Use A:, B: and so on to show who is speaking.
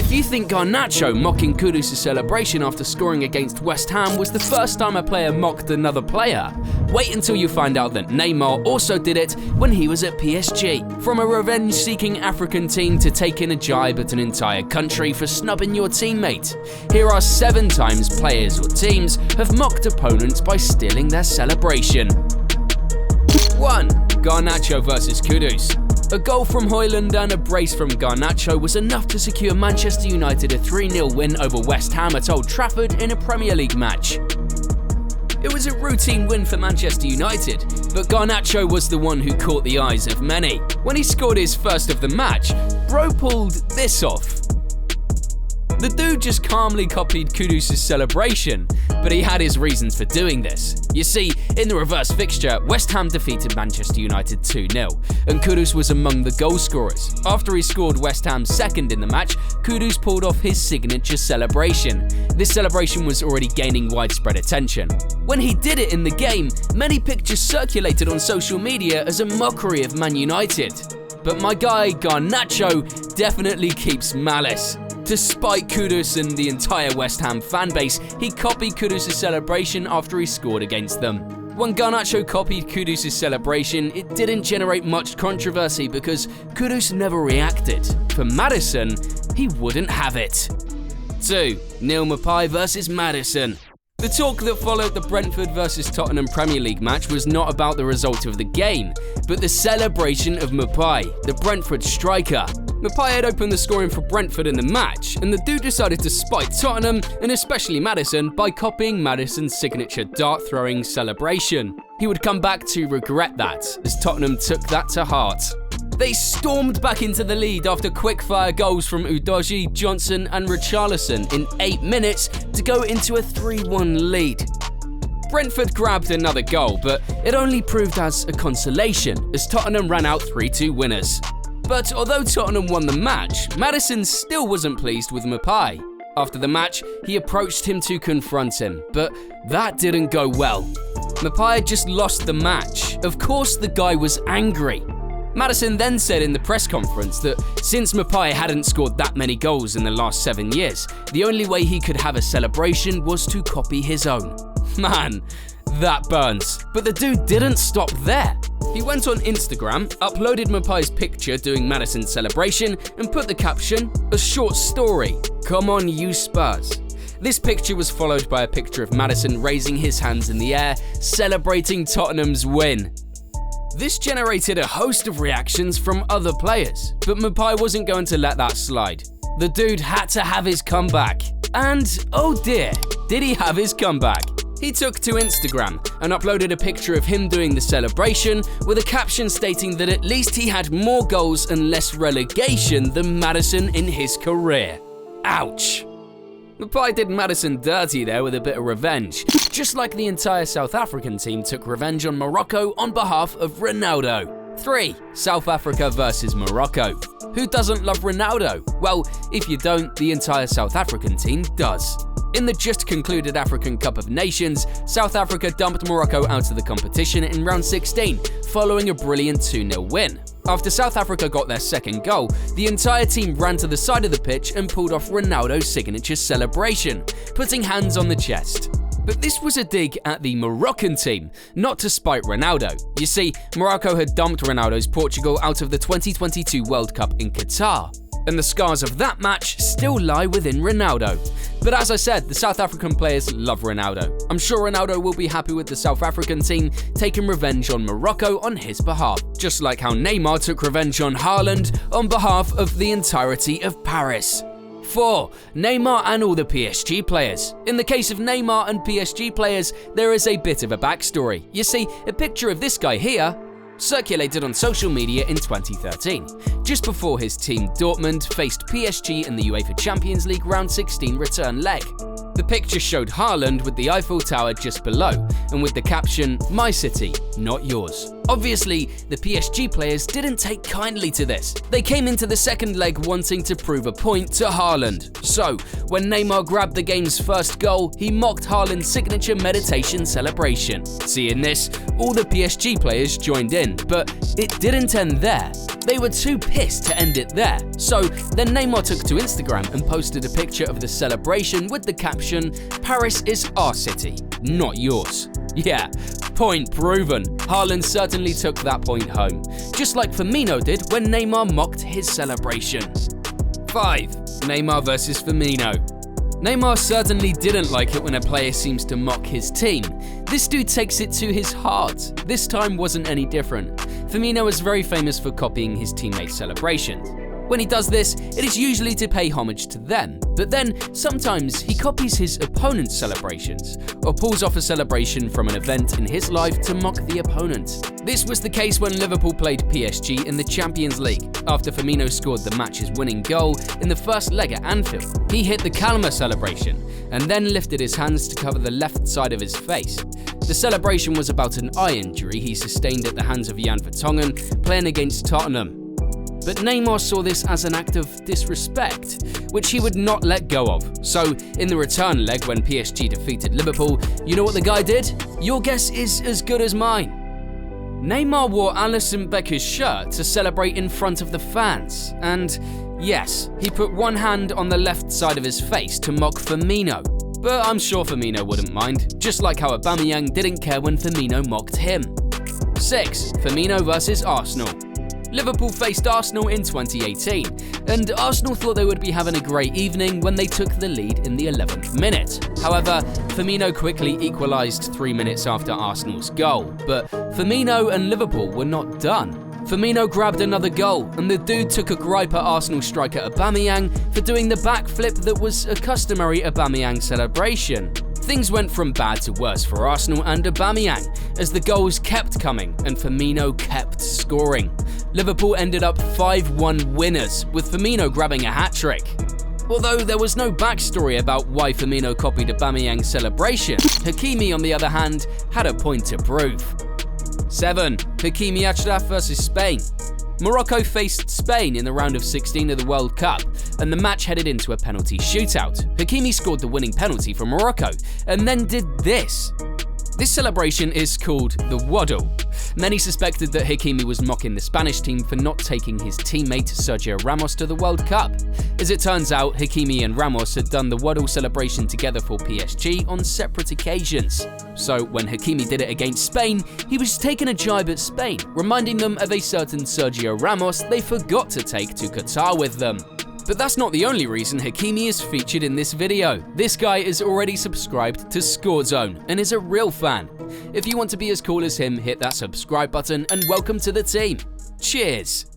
A: If you think Garnacho mocking Kudus' celebration after scoring against West Ham was the first time a player mocked another player, wait until you find out that Neymar also did it when he was at PSG. From a revenge-seeking African team to taking a jibe at an entire country for snubbing your teammate, here are 7 times players or teams have mocked opponents by stealing their celebration. 1. Garnacho vs Kudus. A goal from Højlund and a brace from Garnacho was enough to secure Manchester United a 3-0 win over West Ham at Old Trafford in a Premier League match. It was a routine win for Manchester United, but Garnacho was the one who caught the eyes of many. When he scored his first of the match, bro pulled this off. The dude just calmly copied Kudus' celebration, but he had his reasons for doing this. You see, in the reverse fixture, West Ham defeated Manchester United 2-0, and Kudus was among the goal scorers. After he scored West Ham's second in the match, Kudus pulled off his signature celebration. This celebration was already gaining widespread attention. When he did it in the game, many pictures circulated on social media as a mockery of Man United. But my guy Garnacho definitely keeps malice. To spite Kudus and the entire West Ham fanbase, he copied Kudus' celebration after he scored against them. When Garnacho copied Kudus' celebration, it didn't generate much controversy because Kudus never reacted. For Madison, he wouldn't have it. 2. Maupay vs Madison. The talk that followed the Brentford vs Tottenham Premier League match was not about the result of the game, but the celebration of Maupay, the Brentford striker. Maupay had opened the scoring for Brentford in the match, and the dude decided to spite Tottenham, and especially Madison, by copying Madison's signature dart-throwing celebration. He would come back to regret that, as Tottenham took that to heart. They stormed back into the lead after quick-fire goals from Udogie, Johnson and Richarlison in 8 minutes to go into a 3-1 lead. Brentford grabbed another goal, but it only proved as a consolation, as Tottenham ran out 3-2 winners. But although Tottenham won the match, Madison still wasn't pleased with Maupay. After the match, he approached him to confront him, but that didn't go well. Maupay had just lost the match. Of course the guy was angry. Madison then said in the press conference that since Maupay hadn't scored that many goals in the last 7 years, the only way he could have a celebration was to copy his own. Man, that burns. But the dude didn't stop there. He went on Instagram, uploaded Maupay's picture doing Madison's celebration, and put the caption, "A short story. Come on, you Spurs." This picture was followed by a picture of Madison raising his hands in the air, celebrating Tottenham's win. This generated a host of reactions from other players, but Maupay wasn't going to let that slide. The dude had to have his comeback. And oh dear, did he have his comeback? He took to Instagram and uploaded a picture of him doing the celebration with a caption stating that at least he had more goals and less relegation than Madison in his career. Ouch. Maupay did Madison dirty there with a bit of revenge, just like the entire South African team took revenge on Morocco on behalf of Ronaldo. 3. South Africa vs Morocco. Who doesn't love Ronaldo? Well, if you don't, the entire South African team does. In the just concluded African Cup of Nations, South Africa dumped Morocco out of the competition in round 16, following a brilliant 2-0 win. After South Africa got their second goal, the entire team ran to the side of the pitch and pulled off Ronaldo's signature celebration, putting hands on the chest. But this was a dig at the Moroccan team, not to spite Ronaldo. You see, Morocco had dumped Ronaldo's Portugal out of the 2022 World Cup in Qatar, and the scars of that match still lie within Ronaldo. But as I said, the South African players love Ronaldo. I'm sure Ronaldo will be happy with the South African team taking revenge on Morocco on his behalf, just like how Neymar took revenge on Haaland on behalf of the entirety of Paris. 4. Neymar and all the PSG players. In the case of Neymar and PSG players, there is a bit of a backstory. You see, a picture of this guy here circulated on social media in 2013, just before his team Dortmund faced PSG in the UEFA Champions League round 16 return leg. The picture showed Haaland with the Eiffel Tower just below, and with the caption, "My city, not yours." Obviously, the PSG players didn't take kindly to this. They came into the second leg wanting to prove a point to Haaland. So, when Neymar grabbed the game's first goal, he mocked Haaland's signature meditation celebration. Seeing this, all the PSG players joined in, but it didn't end there. They were too pissed to end it there. So, then Neymar took to Instagram and posted a picture of the celebration with the caption, "Paris is our city, not yours." Yeah, point proven. Haaland certainly took that point home, just like Firmino did when Neymar mocked his celebration. 5. Neymar vs Firmino. Neymar certainly didn't like it when a player seems to mock his team. This dude takes it to his heart. This time wasn't any different. Firmino is very famous for copying his teammates' celebrations. When he does this, it is usually to pay homage to them, but then sometimes he copies his opponent's celebrations, or pulls off a celebration from an event in his life to mock the opponent. This was the case when Liverpool played PSG in the Champions League. After Firmino scored the match's winning goal in the first leg at Anfield, he hit the Calma celebration, and then lifted his hands to cover the left side of his face. The celebration was about an eye injury he sustained at the hands of Jan Vertonghen playing against Tottenham. But Neymar saw this as an act of disrespect, which he would not let go of. So, in the return leg when PSG defeated Liverpool, you know what the guy did? Your guess is as good as mine. Neymar wore Alisson Becker's shirt to celebrate in front of the fans, and yes, he put one hand on the left side of his face to mock Firmino. But I'm sure Firmino wouldn't mind, just like how Aubameyang didn't care when Firmino mocked him. 6. Firmino vs Arsenal. Liverpool faced Arsenal in 2018, and Arsenal thought they would be having a great evening when they took the lead in the 11th minute. However, Firmino quickly equalised 3 minutes after Arsenal's goal, but Firmino and Liverpool were not done. Firmino grabbed another goal, and the dude took a gripe at Arsenal striker Aubameyang for doing the backflip that was a customary Aubameyang celebration. Things went from bad to worse for Arsenal and Aubameyang, as the goals kept coming and Firmino kept scoring. Liverpool ended up 5-1 winners, with Firmino grabbing a hat-trick. Although there was no backstory about why Firmino copied Aubameyang's celebration, Hakimi, on the other hand, had a point to prove. 7. Hakimi Achraf vs Spain. Morocco faced Spain in the round of 16 of the World Cup, and the match headed into a penalty shootout. Hakimi scored the winning penalty for Morocco, and then did this. This celebration is called the waddle. Many suspected that Hakimi was mocking the Spanish team for not taking his teammate Sergio Ramos to the World Cup. As it turns out, Hakimi and Ramos had done the waddle celebration together for PSG on separate occasions. So when Hakimi did it against Spain, he was taking a jibe at Spain, reminding them of a certain Sergio Ramos they forgot to take to Qatar with them. But that's not the only reason Hakimi is featured in this video. This guy is already subscribed to ScoreZone and is a real fan. If you want to be as cool as him, hit that subscribe button and welcome to the team. Cheers!